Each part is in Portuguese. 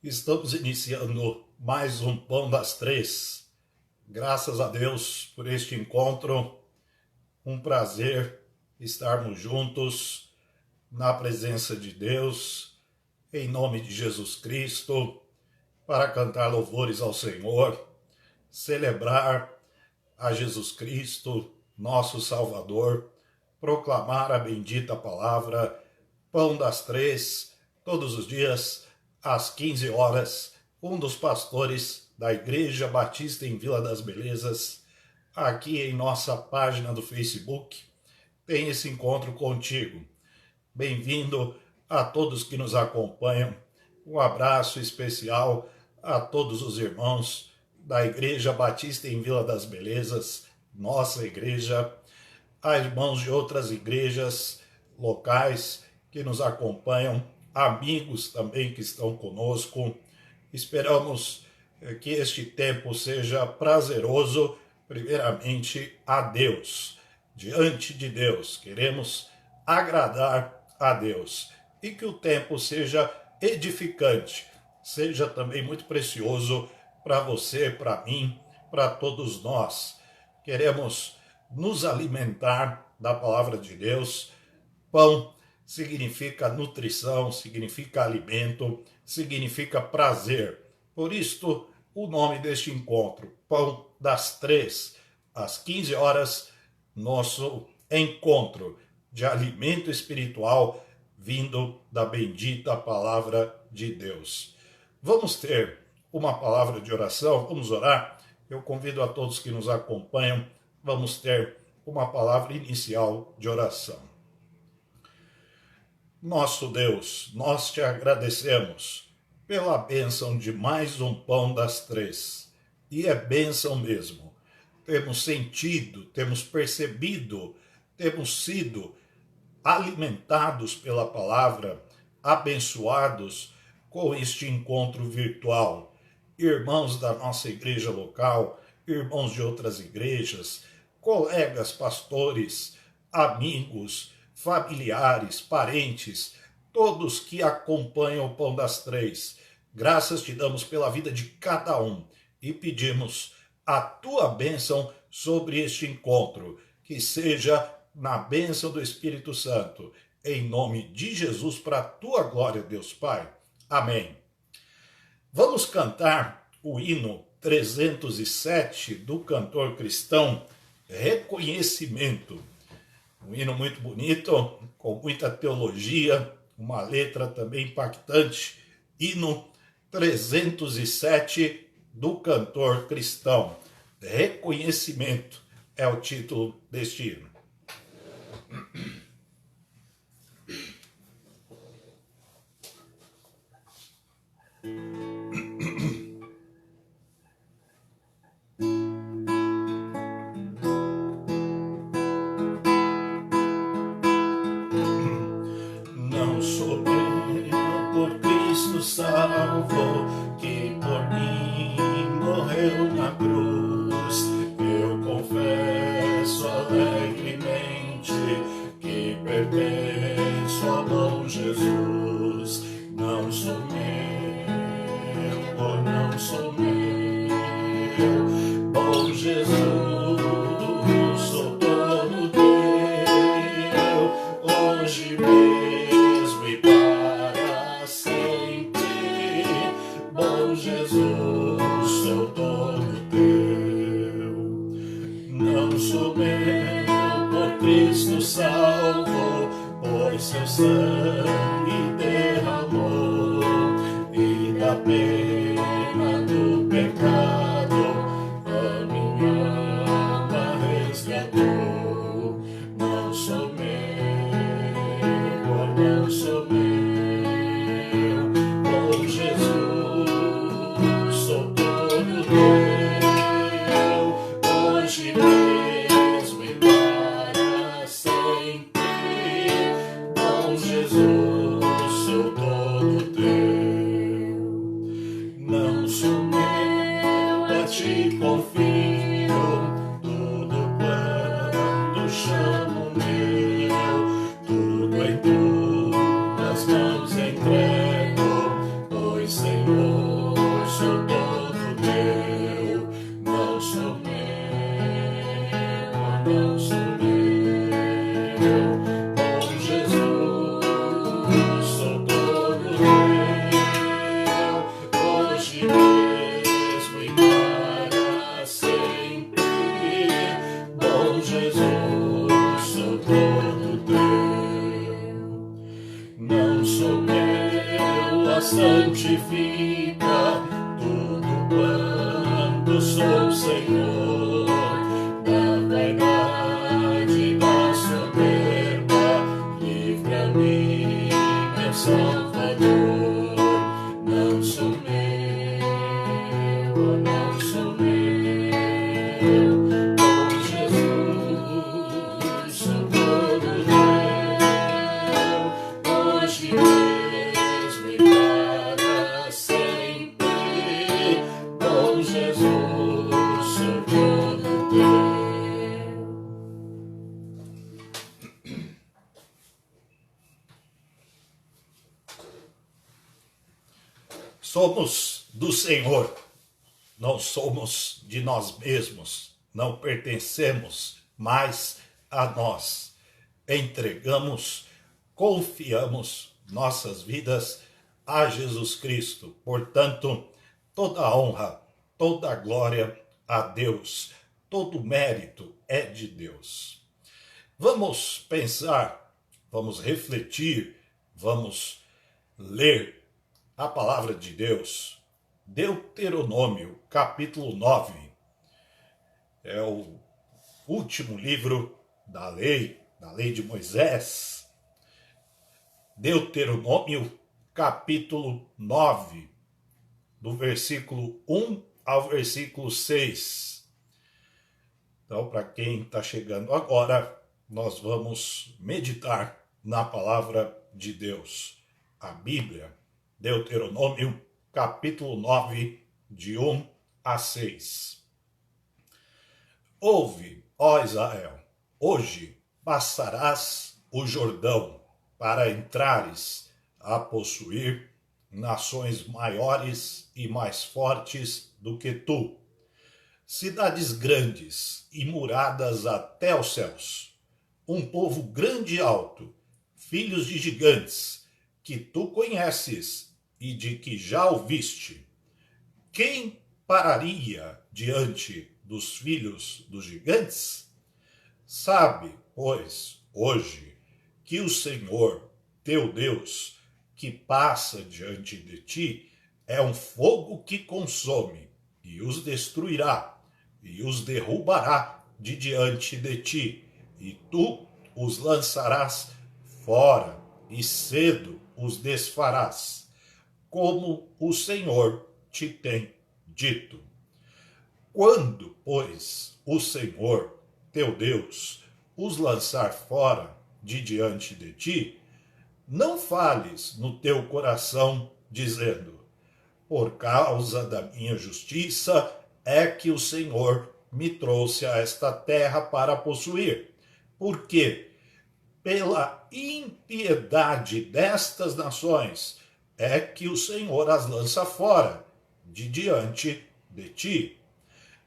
Estamos iniciando mais um Pão das Três. Graças a Deus por este encontro. Um prazer estarmos juntos na presença de Deus, em nome de Jesus Cristo, para cantar louvores ao Senhor, celebrar a Jesus Cristo, nosso Salvador, proclamar a bendita palavra, Pão das Três, todos os dias, às 15 horas, um dos pastores da Igreja Batista em Vila das Belezas, aqui em nossa página do Facebook, tem esse encontro contigo. Bem-vindo a todos que nos acompanham. Um abraço especial a todos os irmãos da Igreja Batista em Vila das Belezas, nossa igreja, a irmãos de outras igrejas locais que nos acompanham, amigos também que estão conosco. Esperamos que este tempo seja prazeroso, primeiramente a Deus. Diante de Deus, queremos agradar a Deus. E que o tempo seja edificante, seja também muito precioso para você, para mim, para todos nós. Queremos nos alimentar da palavra de Deus. Pão significa nutrição, significa alimento, significa prazer. Por isto, o nome deste encontro, Pão das Três, às 15 horas, nosso encontro de alimento espiritual vindo da bendita palavra de Deus. Vamos ter uma palavra de oração, vamos orar. Eu convido a todos que nos acompanham, vamos ter uma palavra inicial de oração. Nosso Deus, nós te agradecemos pela bênção de mais um Pão das Três. E é bênção mesmo. Temos sentido, temos percebido, temos sido alimentados pela palavra, abençoados com este encontro virtual. Irmãos da nossa igreja local, irmãos de outras igrejas, colegas pastores, amigos, familiares, parentes, todos que acompanham o Pão das Três. Graças te damos pela vida de cada um e pedimos a tua bênção sobre este encontro, que seja na bênção do Espírito Santo, em nome de Jesus, para a tua glória, Deus Pai. Amém. Vamos cantar o hino 307 do cantor cristão Reconhecimento. Um hino muito bonito, com muita teologia, uma letra também impactante. Hino 307 do cantor cristão. Reconhecimento é o título deste hino. Não sou eu, por Cristo salvo, que por mim morreu na cruz. Eu confesso alegremente que pertenço ao bom Jesus. Não sou meu, oh, não sou meu, bom Jesus, sou todo teu, hoje mesmo e para sempre. Bom Jesus, sou todo teu. Não sou meu, por Cristo salvo, pois seu sangue derramou, e da pena do pecado a minha alma resgatou. Não sou meu, não sou meu, bom Jesus, sou todo teu, hoje mesmo e para sempre. Bom Jesus, sou todo teu. Não sou meu, a ti confio, tudo quanto chamo meu, tudo em tuas mãos entrego, pois Senhor não sou meu. Bom Jesus, sou todo teu, hoje mesmo e para sempre. Bom Jesus, sou todo teu. Não sou meu a santifica, tudo quanto sou, Senhor, da vaidade, da soberba, livre a mim, meu Salvador. Não sou meu, não sou meu, bom Jesus, sou todo teu, hoje mesmo e para sempre. Bom Jesus, sou todo teu. Somos do Senhor, não somos de nós mesmos, não pertencemos mais a nós. Entregamos, confiamos nossas vidas a Jesus Cristo. Portanto, toda a honra, toda a glória a Deus, todo o mérito é de Deus. Vamos pensar, vamos refletir, vamos ler a palavra de Deus. Deuteronômio, capítulo 9. É o último livro da lei de Moisés. Deuteronômio, capítulo 9, do versículo 1 ao versículo 6. Então, para quem está chegando agora, nós vamos meditar na palavra de Deus, a Bíblia. Deuteronômio, capítulo 9, de 1 a 6. Ouve, ó Israel, hoje passarás o Jordão para entrares a possuir nações maiores e mais fortes do que tu, cidades grandes e muradas até os céus, um povo grande e alto, filhos de gigantes, que tu conheces e de que já ouviste. Quem pararia diante dos filhos dos gigantes? Sabe, pois, hoje, que o Senhor, teu Deus, que passa diante de ti, é um fogo que consome, e os destruirá, e os derrubará de diante de ti, e tu os lançarás fora, e cedo os desfarás, como o Senhor te tem dito. Quando, pois, o Senhor, teu Deus, os lançar fora de diante de ti, não fales no teu coração, dizendo: por causa da minha justiça é que o Senhor me trouxe a esta terra para possuir. Porque pela impiedade destas nações é que o Senhor as lança fora de diante de ti.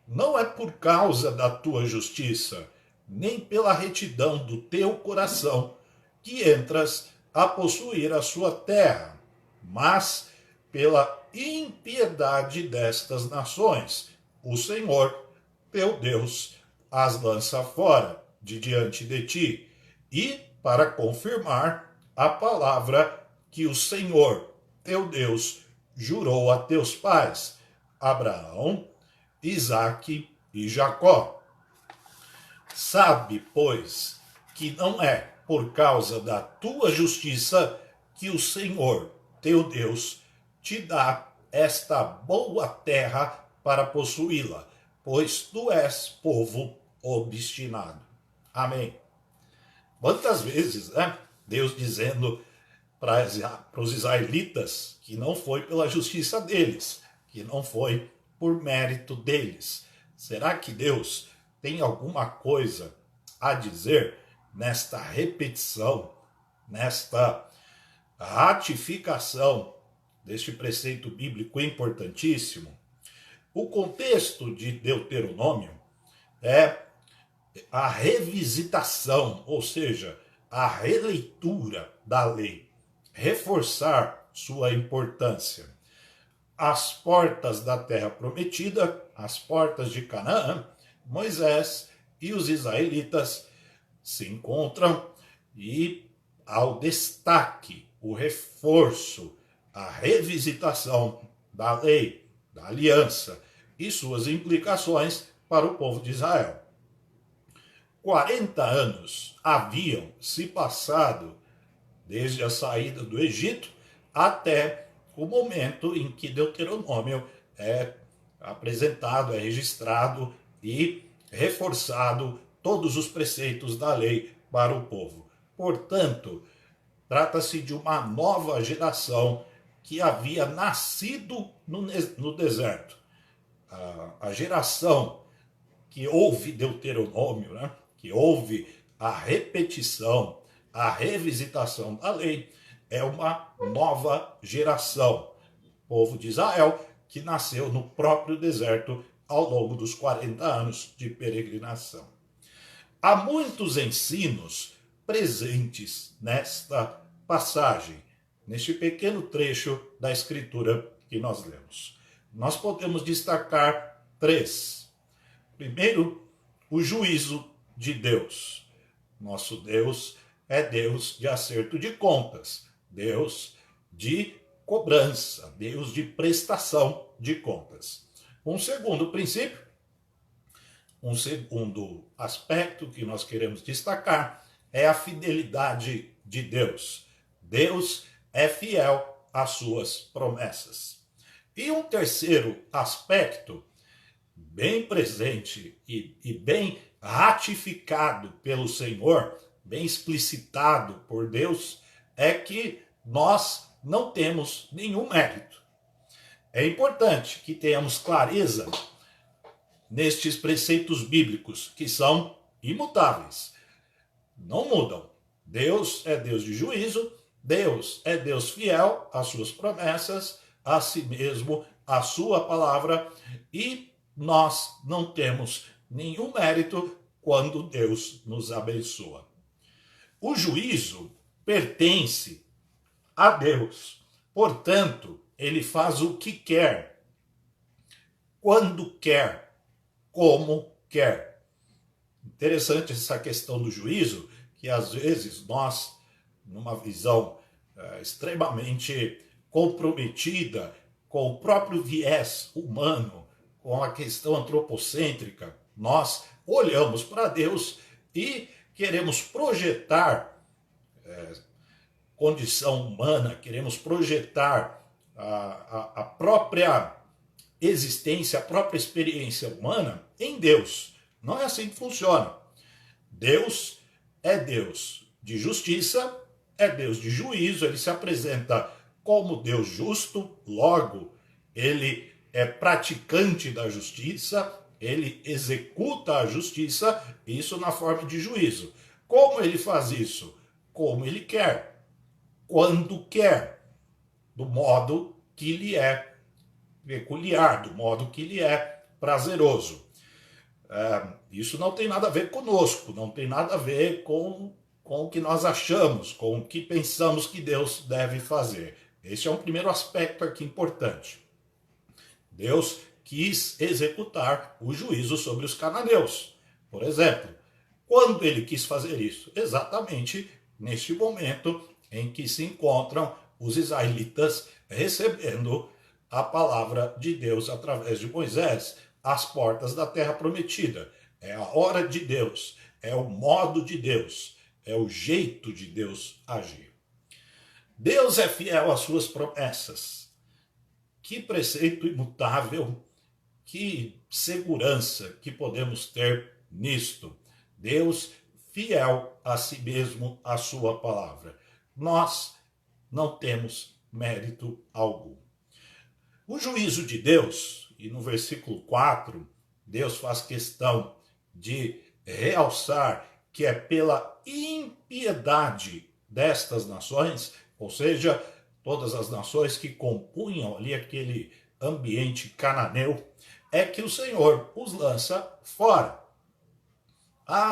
Não é por causa da tua justiça, nem pela retidão do teu coração, que entras a possuir a sua terra, mas pela impiedade destas nações, o Senhor, teu Deus, as lança fora de diante de ti, e para confirmar a palavra que o Senhor, teu Deus, jurou a teus pais, Abraão, Isaque e Jacó. Sabe, pois, que não é por causa da tua justiça que o Senhor, teu Deus, te dá esta boa terra para possuí-la, pois tu és povo obstinado. Amém. Quantas vezes, né? Deus dizendo para os israelitas que não foi pela justiça deles, que não foi por mérito deles. Será que Deus tem alguma coisa a dizer nesta repetição, nesta ratificação deste preceito bíblico importantíssimo? O contexto de Deuteronômio é a revisitação, ou seja, a releitura da lei, reforçar sua importância. As portas da terra prometida, as portas de Canaã, Moisés e os israelitas se encontram e ao destaque, o reforço, a revisitação da lei, da aliança e suas implicações para o povo de Israel. 40 anos haviam se passado desde a saída do Egito até o momento em que Deuteronômio é apresentado, é registrado e reforçado todos os preceitos da lei para o povo. Portanto, trata-se de uma nova geração que havia nascido no deserto. A geração que ouve Deuteronômio, né? Que ouve a repetição, a revisitação da lei, é uma nova geração. O povo de Israel que nasceu no próprio deserto ao longo dos 40 anos de peregrinação. Há muitos ensinos presentes nesta passagem, neste pequeno trecho da Escritura que nós lemos. Nós podemos destacar 3. Primeiro, o juízo de Deus. Nosso Deus é Deus de acerto de contas, Deus de cobrança, Deus de prestação de contas. Um segundo princípio, um segundo aspecto que nós queremos destacar é a fidelidade de Deus. Deus é fiel às suas promessas. E um terceiro aspecto, bem presente e bem ratificado pelo Senhor, bem explicitado por Deus, é que nós não temos nenhum mérito. É importante que tenhamos clareza nestes preceitos bíblicos, que são imutáveis, não mudam. Deus é Deus de juízo, Deus é Deus fiel às suas promessas, a si mesmo, à sua palavra, e nós não temos nenhum mérito quando Deus nos abençoa. O juízo pertence a Deus, portanto, ele faz o que quer, quando quer, como quer. Interessante essa questão do juízo, que às vezes nós, numa visão extremamente comprometida com o próprio viés humano, com a questão antropocêntrica, nós olhamos para Deus e queremos projetar condição humana, queremos projetar a própria existência, a própria experiência humana em Deus. Não é assim que funciona. Deus é Deus de justiça, é Deus de juízo, ele se apresenta como Deus justo, logo, ele é praticante da justiça, ele executa a justiça, isso na forma de juízo. Como ele faz isso? Como ele quer, quando quer, do modo que lhe é peculiar, do modo que lhe é prazeroso. Isso não tem nada a ver conosco, não tem nada a ver com o que nós achamos, com o que pensamos que Deus deve fazer. Esse é um primeiro aspecto aqui importante. Deus quis executar o juízo sobre os cananeus. Por exemplo, quando ele quis fazer isso? Exatamente neste momento em que se encontram os israelitas recebendo a palavra de Deus através de Moisés, às portas da terra prometida. É a hora de Deus, é o modo de Deus, é o jeito de Deus agir. Deus é fiel às suas promessas. Que preceito imutável, que segurança que podemos ter nisto. Deus fiel a si mesmo, à sua palavra. Nós não temos mérito algum. O juízo de Deus, e no versículo 4, Deus faz questão de realçar que é pela impiedade destas nações, ou seja, todas as nações que compunham ali aquele ambiente cananeu, é que o Senhor os lança fora.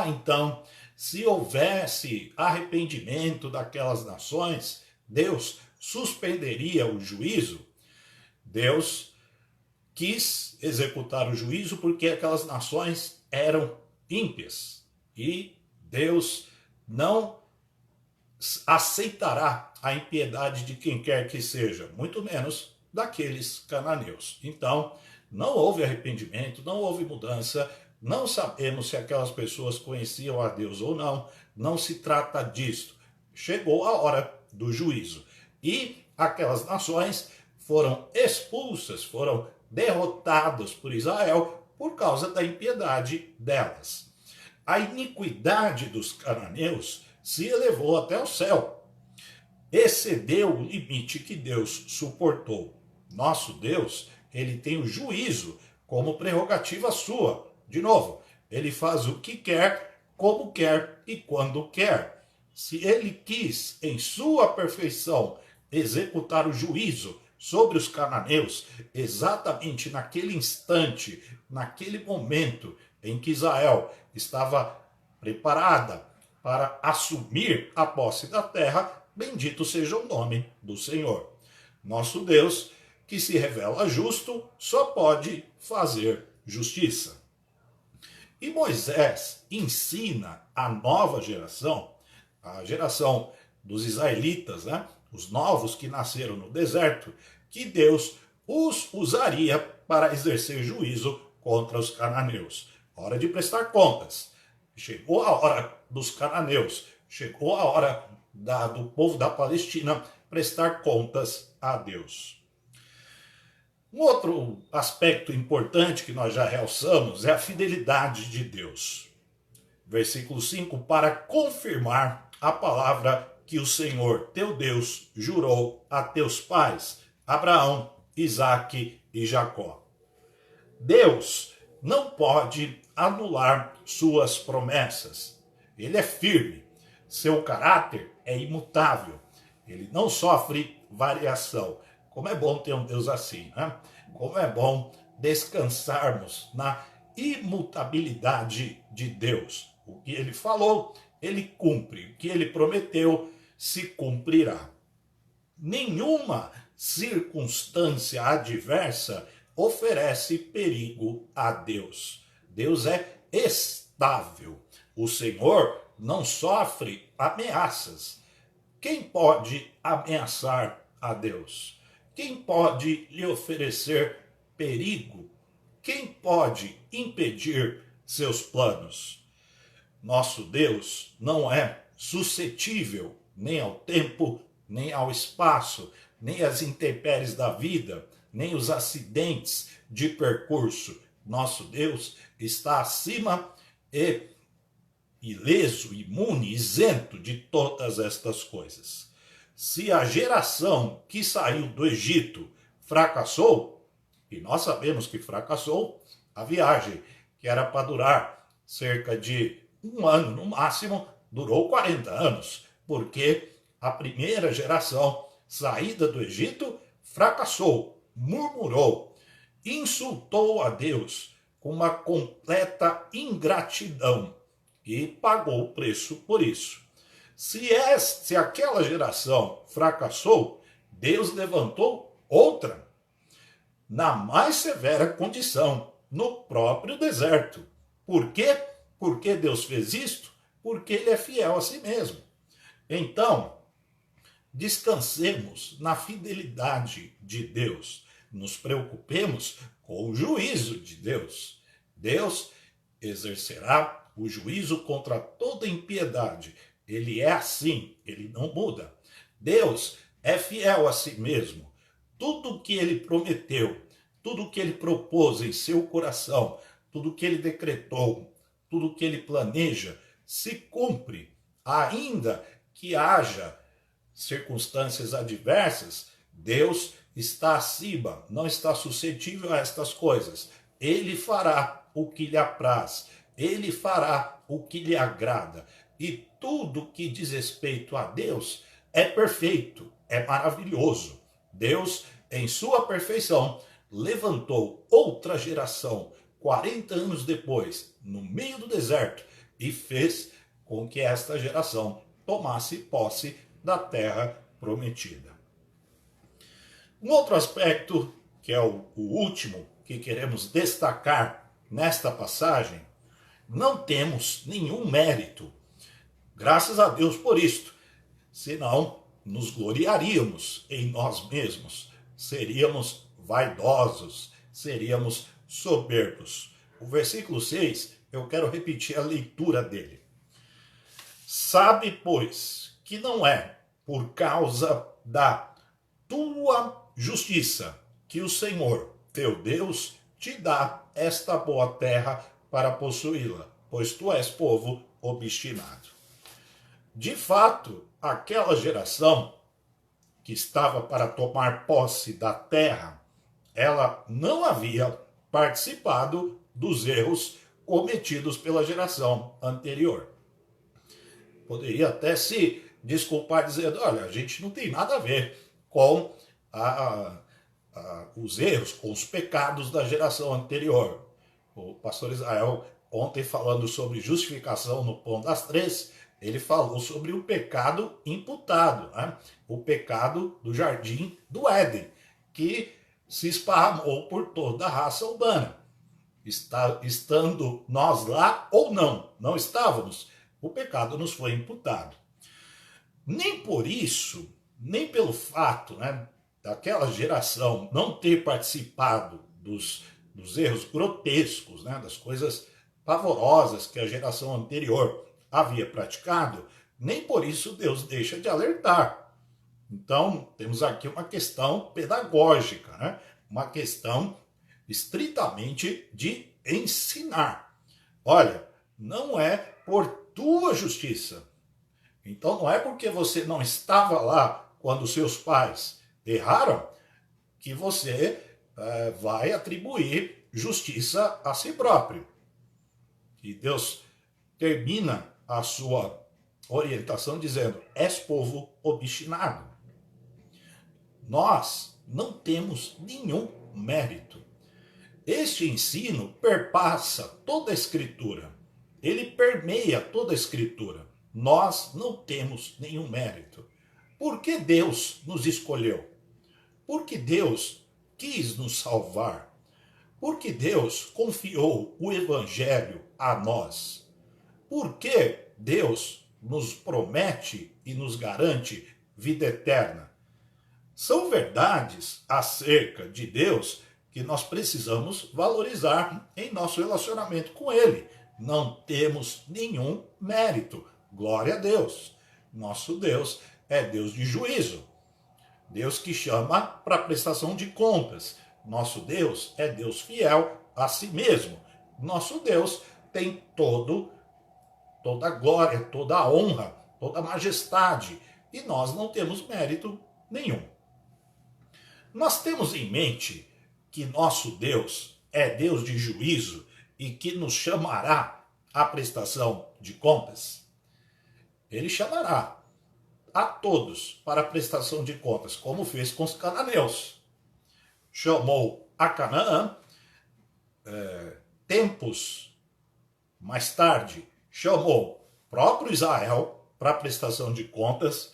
Então, se houvesse arrependimento daquelas nações, Deus suspenderia o juízo. Deus quis executar o juízo porque aquelas nações eram ímpias. E Deus não aceitará a impiedade de quem quer que seja, muito menos daqueles cananeus. Então, não houve arrependimento, não houve mudança, não sabemos se aquelas pessoas conheciam a Deus ou não, não se trata disso. Chegou a hora do juízo. E aquelas nações foram expulsas, foram derrotadas por Israel por causa da impiedade delas. A iniquidade dos cananeus se elevou até o céu, excedeu o limite que Deus suportou. Nosso Deus, ele tem o juízo como prerrogativa sua. De novo, ele faz o que quer, como quer e quando quer. Se ele quis, em sua perfeição, executar o juízo sobre os cananeus, exatamente naquele instante, naquele momento em que Israel estava preparada para assumir a posse da terra, bendito seja o nome do Senhor. Nosso Deus, que se revela justo, só pode fazer justiça. E Moisés ensina a nova geração, a geração dos israelitas, né? Os novos que nasceram no deserto, que Deus os usaria para exercer juízo contra os cananeus. Hora de prestar contas. Chegou a hora dos cananeus, chegou a hora do povo da Palestina prestar contas a Deus. Um outro aspecto importante que nós já realçamos é a fidelidade de Deus. Versículo 5, para confirmar a palavra que o Senhor, teu Deus, jurou a teus pais, Abraão, Isaque e Jacó. Deus não pode anular suas promessas. Ele é firme, seu caráter é imutável, ele não sofre variação. Como é bom ter um Deus assim, né? Como é bom descansarmos na imutabilidade de Deus. O que ele falou, ele cumpre. O que ele prometeu, se cumprirá. Nenhuma circunstância adversa oferece perigo a Deus. Deus é estável. O Senhor não sofre ameaças. Quem pode ameaçar a Deus? Quem pode lhe oferecer perigo? Quem pode impedir seus planos? Nosso Deus não é suscetível nem ao tempo, nem ao espaço, nem às intempéries da vida, nem os acidentes de percurso. Nosso Deus está acima e ileso, imune, isento de todas estas coisas. Se a geração que saiu do Egito fracassou, e nós sabemos que fracassou, a viagem, que era para durar cerca de 1 ano no máximo, durou 40 anos, porque a primeira geração saída do Egito fracassou, murmurou, insultou a Deus com uma completa ingratidão e pagou o preço por isso. Se aquela geração fracassou, Deus levantou outra, na mais severa condição, no próprio deserto. Por quê? Por que Deus fez isto? Porque ele é fiel a si mesmo. Então, descansemos na fidelidade de Deus. Nos preocupemos com o juízo de Deus. Deus exercerá o juízo contra toda impiedade. Ele é assim, ele não muda. Deus é fiel a si mesmo. Tudo o que ele prometeu, tudo o que ele propôs em seu coração, tudo o que ele decretou, tudo o que ele planeja, se cumpre. Ainda que haja circunstâncias adversas, Deus está acima, não está suscetível a estas coisas. Ele fará o que lhe apraz, ele fará o que lhe agrada. E tudo que diz respeito a Deus é perfeito, é maravilhoso. Deus, em sua perfeição, levantou outra geração, 40 anos depois, no meio do deserto, e fez com que esta geração tomasse posse da terra prometida. Um outro aspecto, que é o último que queremos destacar nesta passagem, não temos nenhum mérito, graças a Deus por isto, senão nos gloriaríamos em nós mesmos, seríamos vaidosos, seríamos soberbos. O versículo 6, eu quero repetir a leitura dele. Sabe, pois, que não é por causa da tua justiça que o Senhor, teu Deus, te dá esta boa terra para possuí-la, pois tu és povo obstinado. De fato, aquela geração que estava para tomar posse da terra, ela não havia participado dos erros cometidos pela geração anterior. Poderia até se desculpar dizendo, olha, a gente não tem nada a ver com os erros, com os pecados da geração anterior. O pastor Israel, ontem falando sobre justificação no Pão das Três, ele falou sobre o pecado imputado, né? O pecado do jardim do Éden, que se esparramou por toda a raça humana. Estando nós lá ou não estávamos, o pecado nos foi imputado. Nem por isso, nem pelo fato, né, daquela geração não ter participado dos erros grotescos, né, das coisas pavorosas que a geração anterior havia praticado, nem por isso Deus deixa de alertar. Então, temos aqui uma questão pedagógica, né? Uma questão estritamente de ensinar. Olha, não é por tua justiça. Então, não é porque você não estava lá quando seus pais erraram que você vai atribuir justiça a si próprio. E Deus termina a sua orientação dizendo, és povo obstinado. Nós não temos nenhum mérito. Este ensino perpassa toda a Escritura. Ele permeia toda a Escritura. Nós não temos nenhum mérito. Por que Deus nos escolheu? Porque Deus quis nos salvar. Porque Deus confiou o Evangelho a nós. Porque Deus nos promete e nos garante vida eterna. São verdades acerca de Deus que nós precisamos valorizar em nosso relacionamento com Ele. Não temos nenhum mérito. Glória a Deus. Nosso Deus é Deus de juízo. Deus que chama para prestação de contas. Nosso Deus é Deus fiel a si mesmo. Nosso Deus tem toda a glória, toda a honra, toda a majestade. E nós não temos mérito nenhum. Nós temos em mente que nosso Deus é Deus de juízo e que nos chamará à prestação de contas. Ele chamará a todos para a prestação de contas, como fez com os cananeus. Chamou a Canaã, tempos mais tarde, chamou próprio Israel para a prestação de contas,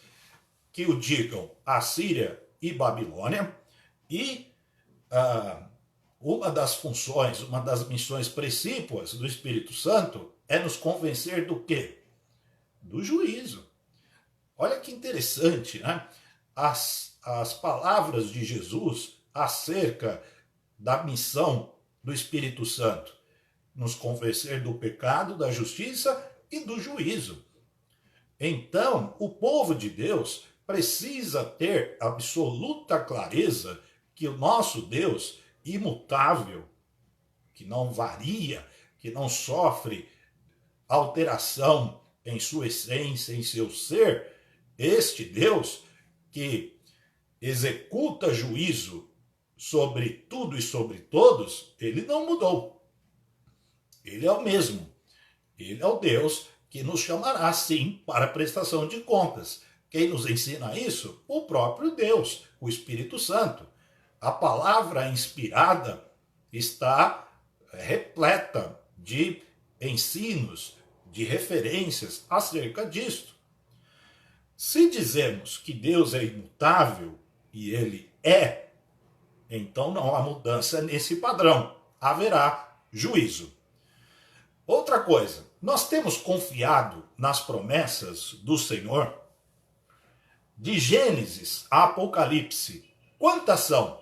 que o digam Assíria e Babilônia, e uma das funções, uma das missões precípuas do Espírito Santo é nos convencer do quê? Do juízo. Olha que interessante, né? As palavras de Jesus acerca da missão do Espírito Santo, nos convencer do pecado, da justiça e do juízo. Então, o povo de Deus precisa ter absoluta clareza que o nosso Deus, imutável, que não varia, que não sofre alteração em sua essência, em seu ser, este Deus que executa juízo sobre tudo e sobre todos, ele não mudou. Ele é o mesmo. Ele é o Deus que nos chamará, sim, para a prestação de contas. Quem nos ensina isso? O próprio Deus, o Espírito Santo. A palavra inspirada está repleta de ensinos, de referências acerca disto. Se dizemos que Deus é imutável, e Ele é, então não há mudança nesse padrão. Haverá juízo. Outra coisa, nós temos confiado nas promessas do Senhor? De Gênesis a Apocalipse, quantas são?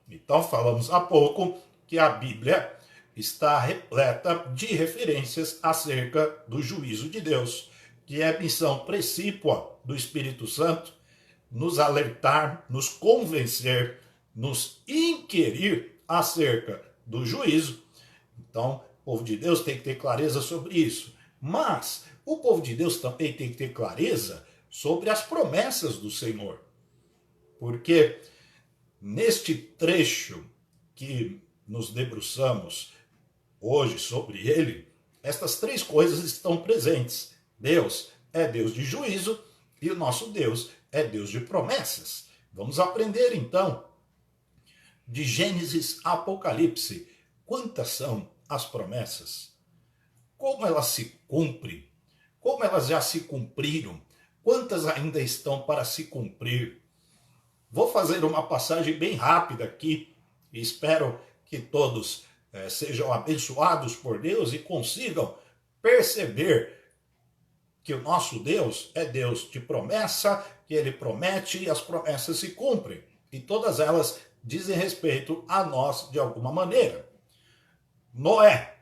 Então falamos há pouco que a Bíblia está repleta de referências acerca do juízo de Deus, que é missão precípua do Espírito Santo, nos alertar, nos convencer, nos inquirir acerca do juízo. Então, o povo de Deus tem que ter clareza sobre isso. Mas o povo de Deus também tem que ter clareza sobre as promessas do Senhor. Porque neste trecho que nos debruçamos hoje sobre ele, estas três coisas estão presentes. Deus é Deus de juízo e o nosso Deus é Deus de promessas. Vamos aprender então. De Gênesis a Apocalipse, quantas são as promessas? Como elas se cumprem? Como elas já se cumpriram? Quantas ainda estão para se cumprir? Vou fazer uma passagem bem rápida aqui e espero que todos sejam abençoados por Deus e consigam perceber que o nosso Deus é Deus de promessa, que Ele promete e as promessas se cumprem. E todas elas dizem respeito a nós de alguma maneira. Noé,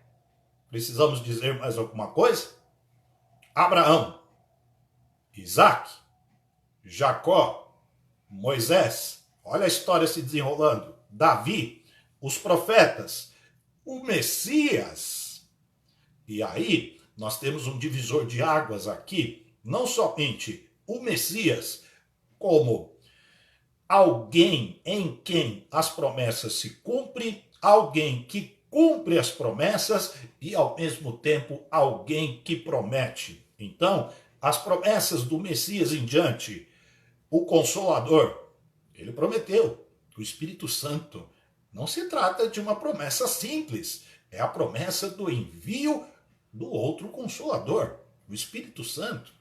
precisamos dizer mais alguma coisa? Abraão, Isaac, Jacó, Moisés, olha a história se desenrolando, Davi, os profetas, o Messias. E aí nós temos um divisor de águas aqui, não somente o Messias, como alguém em quem as promessas se cumprem, alguém que cumpre as promessas e ao mesmo tempo alguém que promete. Então, as promessas do Messias em diante, o Consolador, ele prometeu, o Espírito Santo. Não se trata de uma promessa simples, é a promessa do envio do outro Consolador, o Espírito Santo.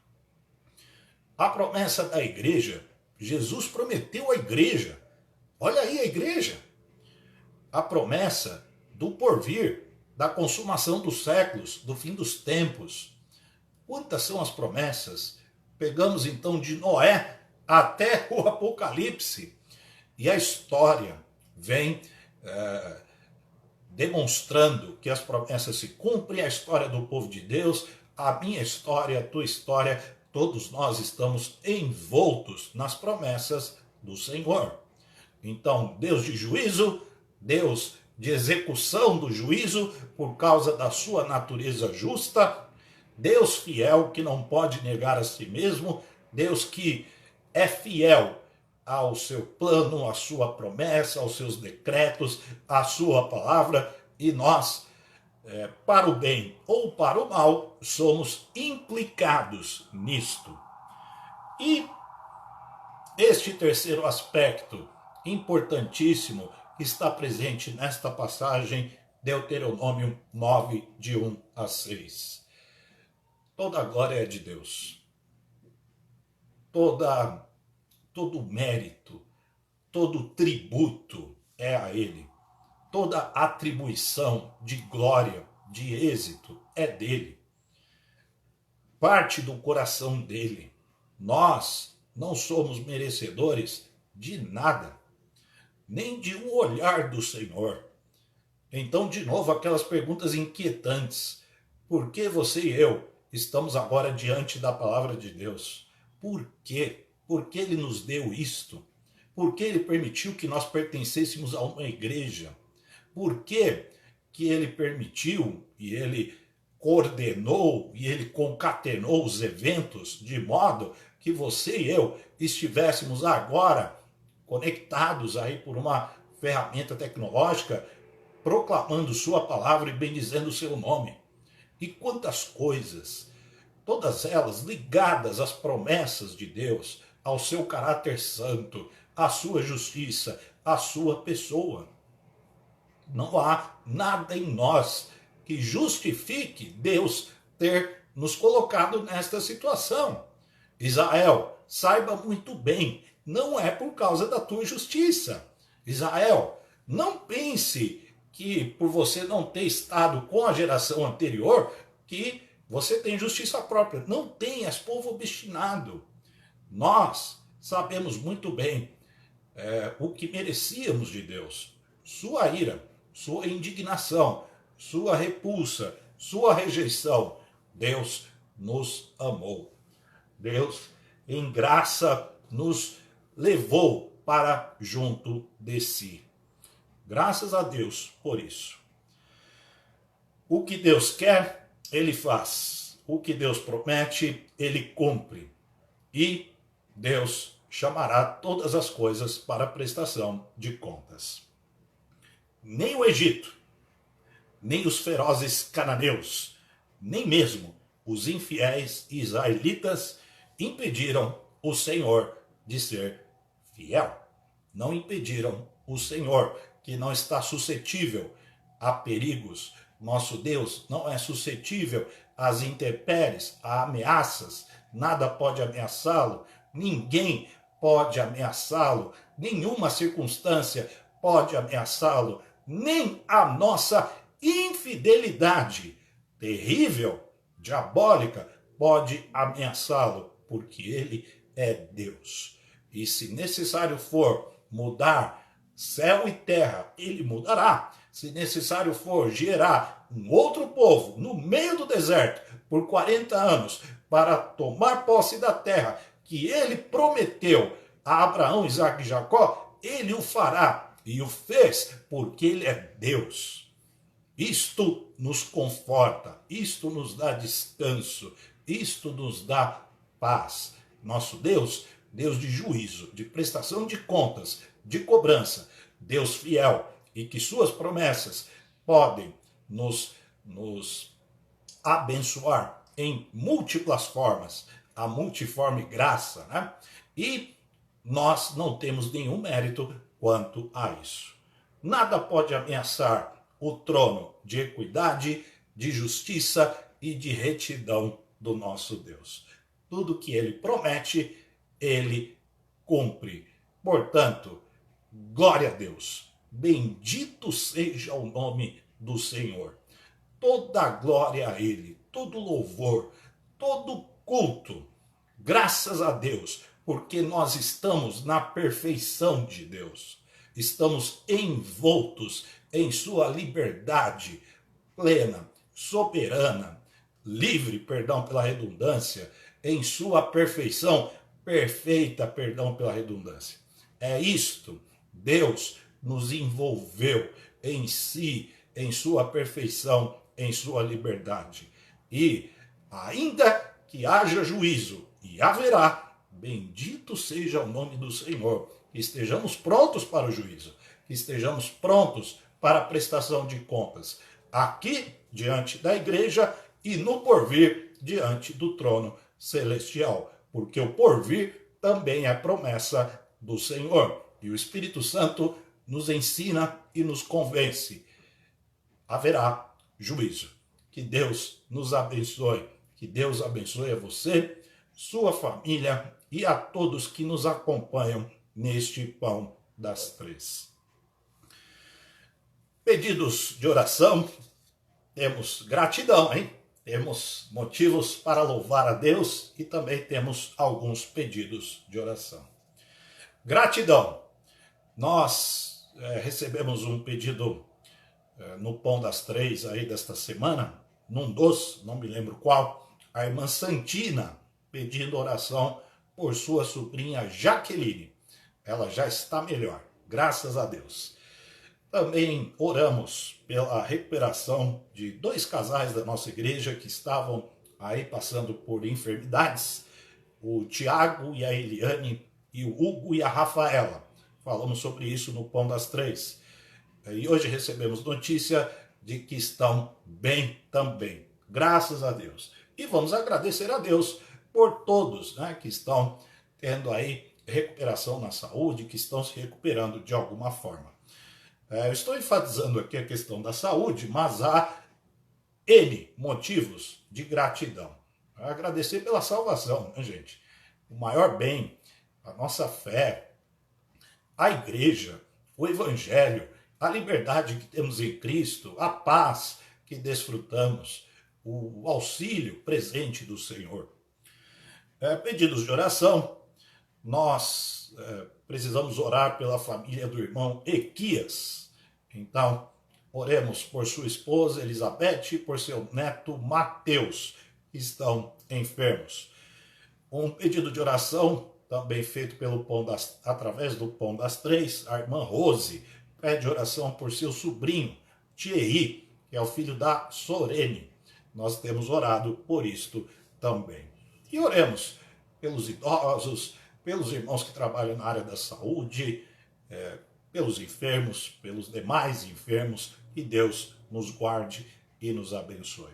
A promessa da igreja, Jesus prometeu à igreja. Olha aí a igreja. A promessa do porvir, da consumação dos séculos, do fim dos tempos. Quantas são as promessas? Pegamos então de Noé até o Apocalipse. E a história vem demonstrando que as promessas se cumprem, a história do povo de Deus, a minha história, a tua história, todos nós estamos envoltos nas promessas do Senhor. Então, Deus de juízo, Deus de execução do juízo por causa da sua natureza justa, Deus fiel que não pode negar a si mesmo, Deus que é fiel ao seu plano, à sua promessa, aos seus decretos, à sua palavra, e nós, para o bem ou para o mal, somos implicados nisto. E este terceiro aspecto importantíssimo está presente nesta passagem, Deuteronômio 9, de 1 a 6. Toda a glória é de Deus. Todo mérito, todo tributo é a Ele. Toda atribuição de glória, de êxito é dele. Parte do coração dele. Nós não somos merecedores de nada, nem de um olhar do Senhor. Então, de novo, aquelas perguntas inquietantes. Por que você e eu estamos agora diante da palavra de Deus? Por quê? Por que Ele nos deu isto? Por que Ele permitiu que nós pertencêssemos a uma igreja? Por que Ele permitiu e Ele coordenou e Ele concatenou os eventos de modo que você e eu estivéssemos agora conectados aí por uma ferramenta tecnológica, proclamando sua palavra e bendizendo o seu nome? E quantas coisas, todas elas ligadas às promessas de Deus, ao seu caráter santo, à sua justiça, à sua pessoa. Não há nada em nós que justifique Deus ter nos colocado nesta situação. Israel, saiba muito bem, não é por causa da tua justiça. Israel, não pense que por você não ter estado com a geração anterior, que você tem justiça própria. Não tem, és povo obstinado. Nós sabemos muito bem o que merecíamos de Deus. Sua ira, sua indignação, sua repulsa, sua rejeição. Deus nos amou. Deus, em graça, nos levou para junto de si. Graças a Deus por isso. O que Deus quer, Ele faz. O que Deus promete, Ele cumpre. E Deus chamará todas as coisas para a prestação de contas. Nem o Egito, nem os ferozes cananeus, nem mesmo os infiéis israelitas impediram o Senhor de ser fiel. Não impediram o Senhor, que não está suscetível a perigos. Nosso Deus não é suscetível às intempéries, a ameaças. Nada pode ameaçá-lo, ninguém pode ameaçá-lo, nenhuma circunstância pode ameaçá-lo, nem a nossa infidelidade terrível, diabólica, pode ameaçá-lo, porque ele é Deus. E se necessário for mudar céu e terra, ele mudará. Se necessário for gerar um outro povo no meio do deserto por 40 anos para tomar posse da terra que ele prometeu a Abraão, Isaque e Jacó, ele o fará e o fez porque ele é Deus. Isto nos conforta, isto nos dá descanso, isto nos dá paz. Nosso Deus, Deus de juízo, de prestação de contas, de cobrança, Deus fiel, e que suas promessas podem nos abençoar em múltiplas formas, a multiforme graça, né? E nós não temos nenhum mérito quanto a isso. Nada pode ameaçar o trono de equidade, de justiça e de retidão do nosso Deus. Tudo que ele promete, ele cumpre. Portanto, glória a Deus. Bendito seja o nome do Senhor. Toda glória a ele, todo louvor, todo culto. Graças a Deus, porque nós estamos na perfeição de Deus. Estamos envoltos em sua liberdade plena, soberana, livre, perdão pela redundância, em sua perfeição perfeita, perdão pela redundância. É isto, Deus nos envolveu em si, em sua perfeição, em sua liberdade. E ainda que haja juízo, e haverá, bendito seja o nome do Senhor, que estejamos prontos para o juízo, que estejamos prontos para a prestação de contas, aqui diante da igreja e no porvir diante do trono celestial, porque o porvir também é promessa do Senhor. E o Espírito Santo nos ensina e nos convence. Haverá juízo. Que Deus nos abençoe. Que Deus abençoe a você, sua família e a todos que nos acompanham neste Pão das Três. Pedidos de oração. Temos gratidão, hein? Temos motivos para louvar a Deus e também temos alguns pedidos de oração. Gratidão. Nós recebemos um pedido no Pão das Três aí desta semana, num dos, não me lembro qual, a irmã Santina pedindo oração por sua sobrinha Jaqueline. Ela já está melhor, graças a Deus. Também oramos pela recuperação de 2 casais da nossa igreja que estavam aí passando por enfermidades, o Tiago e a Eliane, e o Hugo e a Rafaela. Falamos sobre isso no Pão das Três. E hoje recebemos notícia de que estão bem também. Graças a Deus. E vamos agradecer a Deus por todos, né, que estão tendo aí recuperação na saúde, que estão se recuperando de alguma forma. Eu estou enfatizando aqui a questão da saúde, mas há N motivos de gratidão. Agradecer pela salvação, né, gente? O maior bem, a nossa fé, a igreja, o evangelho, a liberdade que temos em Cristo, a paz que desfrutamos, o auxílio presente do Senhor. Pedidos de oração, nós precisamos orar pela família do irmão Equias. Então, oremos por sua esposa Elizabeth e por seu neto Mateus, que estão enfermos. Um pedido de oração, também feito através do Pão das Três, a irmã Rose pede oração por seu sobrinho Thierry, que é o filho da Sorene. Nós temos orado por isto também. E oremos pelos idosos, pelos irmãos que trabalham na área da saúde, pelos enfermos, pelos demais enfermos, que Deus nos guarde e nos abençoe.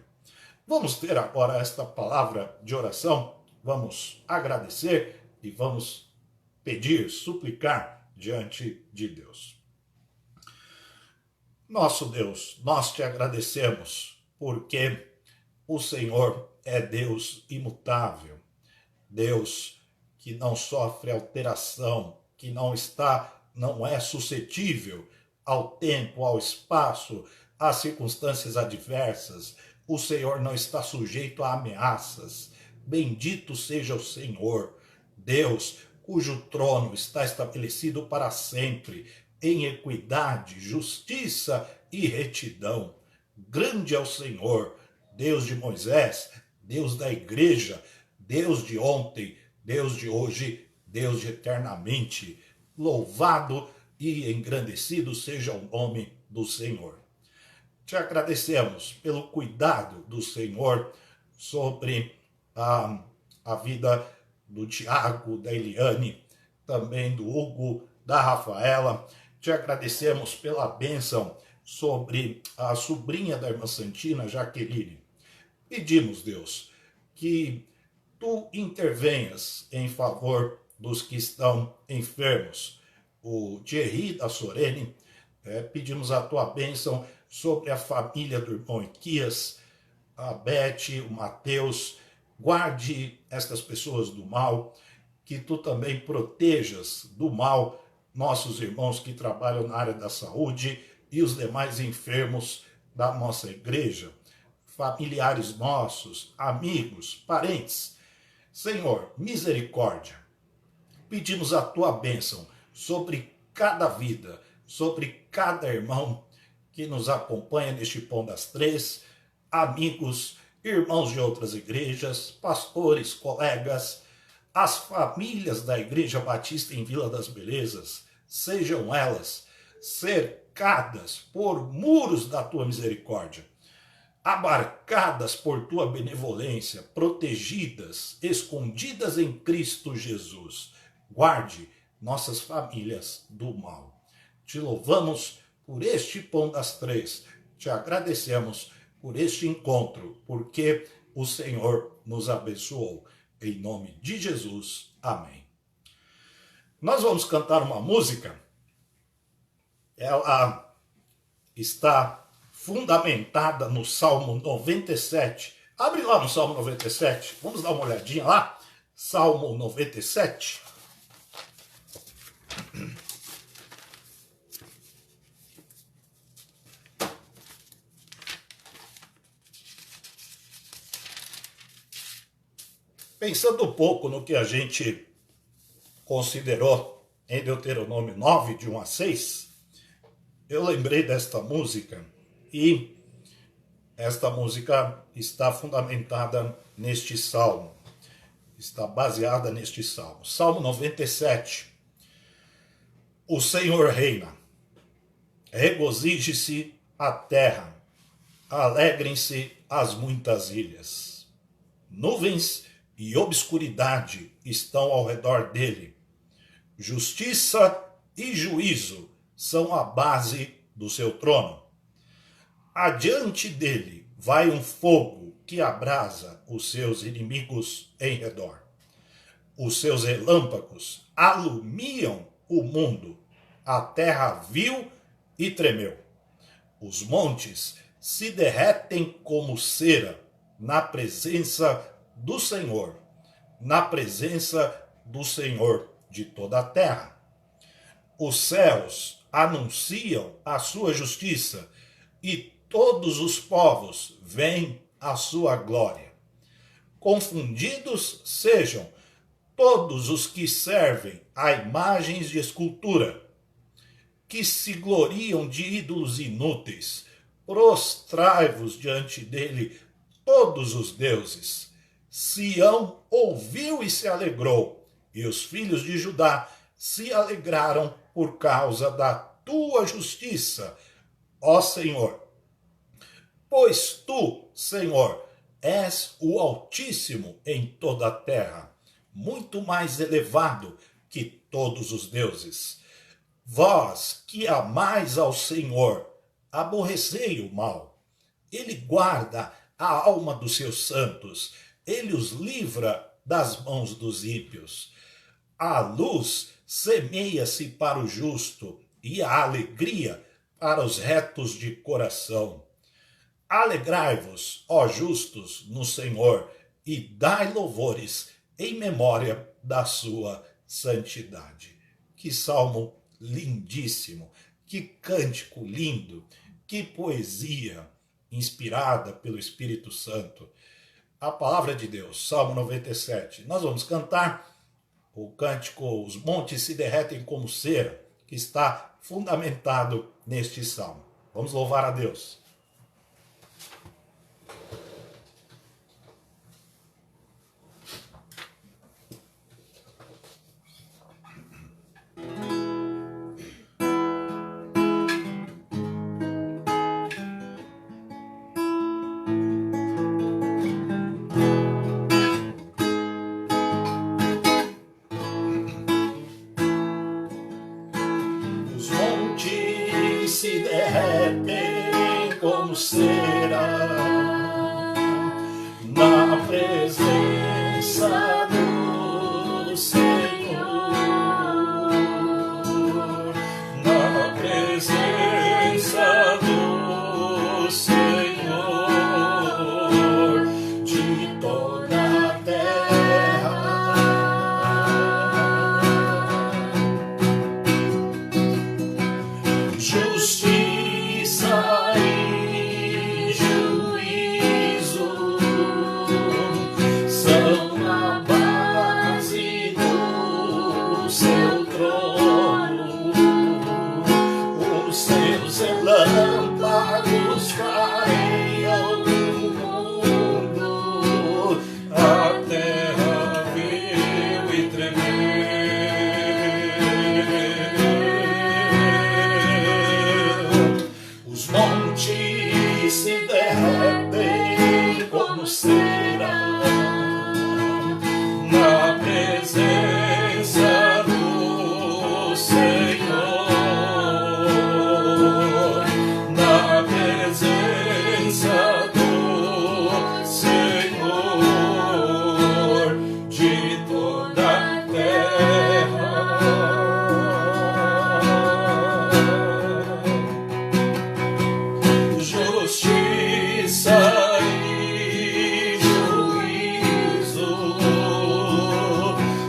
Vamos ter agora esta palavra de oração, vamos agradecer e vamos pedir, suplicar diante de Deus. Nosso Deus, nós te agradecemos porque o Senhor é Deus imutável, Deus que não sofre alteração, que não é suscetível ao tempo, ao espaço, às circunstâncias adversas. O Senhor não está sujeito a ameaças. Bendito seja o Senhor, Deus, cujo trono está estabelecido para sempre, em equidade, justiça e retidão. Grande é o Senhor, Deus de Moisés, Deus da igreja, Deus de ontem, Deus de hoje, Deus de eternamente. Louvado e engrandecido seja o nome do Senhor. Te agradecemos pelo cuidado do Senhor sobre a vida do Tiago, da Eliane, também do Hugo, da Rafaela. Te agradecemos pela bênção sobre a sobrinha da irmã Santina, Jaqueline. Pedimos, Deus, que tu intervenhas em favor dos que estão enfermos. O Thierry da Sorene, pedimos a tua bênção sobre a família do irmão Equias, a Beth, o Mateus. Guarde estas pessoas do mal, que tu também protejas do mal nossos irmãos que trabalham na área da saúde e os demais enfermos da nossa igreja, familiares nossos, amigos, parentes. Senhor, misericórdia, pedimos a tua bênção sobre cada vida, sobre cada irmão que nos acompanha neste Pão das Três, amigos, irmãos de outras igrejas, pastores, colegas, as famílias da Igreja Batista em Vila das Belezas, sejam elas cercadas por muros da tua misericórdia, abarcadas por tua benevolência, protegidas, escondidas em Cristo Jesus. Guarde nossas famílias do mal. Te louvamos por este Pão das Três, te agradecemos por este encontro, porque o Senhor nos abençoou. Em nome de Jesus, amém. Nós vamos cantar uma música, ela está fundamentada no Salmo 97. Abre lá no Salmo 97, vamos dar uma olhadinha lá. Salmo 97. Pensando um pouco no que a gente considerou em Deuteronômio 9, de 1 a 6, eu lembrei desta música e esta música está fundamentada neste salmo, está baseada neste salmo. Salmo 97. O Senhor reina, regozije-se a terra, alegrem-se as muitas ilhas. Nuvens e obscuridade estão ao redor dele. Justiça e juízo são a base do seu trono. Adiante dele vai um fogo que abrasa os seus inimigos em redor. Os seus relâmpagos alumiam o mundo. A terra viu e tremeu. Os montes se derretem como cera na presença do Senhor, na presença do Senhor de toda a terra. Os céus anunciam a sua justiça e todos os povos veem a sua glória. Confundidos sejam todos os que servem a imagens de escultura, que se gloriam de ídolos inúteis. Prostrai-vos diante dele todos os deuses. Sião ouviu e se alegrou, e os filhos de Judá se alegraram por causa da tua justiça, ó Senhor. Pois tu, Senhor, és o Altíssimo em toda a terra, muito mais elevado que todos os deuses. Vós que amais ao Senhor, aborrecei o mal. Ele guarda a alma dos seus santos, ele os livra das mãos dos ímpios. A luz semeia-se para o justo e a alegria para os retos de coração. Alegrai-vos, ó justos, no Senhor, e dai louvores em memória da sua santidade. Que salmo lindíssimo, que cântico lindo, que poesia inspirada pelo Espírito Santo. A palavra de Deus, Salmo 97. Nós vamos cantar o cântico Os Montes se Derretem como Cera, que está fundamentado neste salmo. Vamos louvar a Deus. Se derretem como cera na presença do Senhor, na presença do Senhor de toda a terra. Justiça e juízo são a base do seu trono. Os seus relâmpagos clareiam o mundo. A terra viu e tremeu. Os montes se derretem como cera na presença do Senhor, na presença do Senhor de toda a terra. Justiça e juízo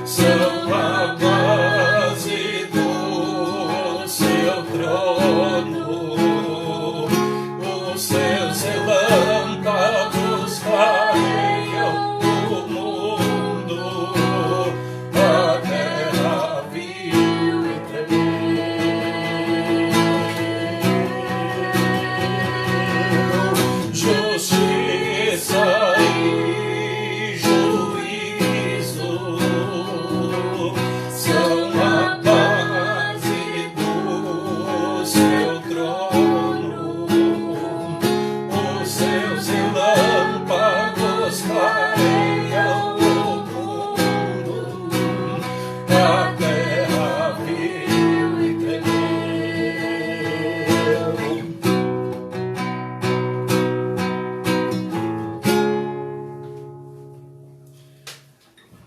são a base do seu trono. Os seus relâmpagos clareiam o mundo. A terra viu e tremeu. Justiça e juízo são a base do seu trono. Os seus relâmpagos clareiam o mundo. A terra viu e tremeu.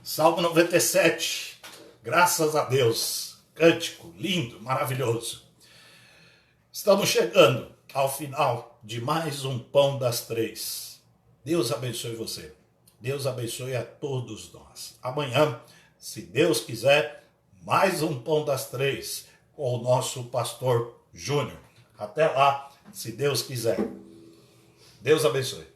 Salmo 97, graças a Deus, cântico lindo, maravilhoso. Estamos chegando, ao final de mais um Pão das Três. Deus abençoe você. Deus abençoe a todos nós. Amanhã, se Deus quiser, mais um Pão das Três com o nosso pastor Júnior. Até lá, se Deus quiser. Deus abençoe.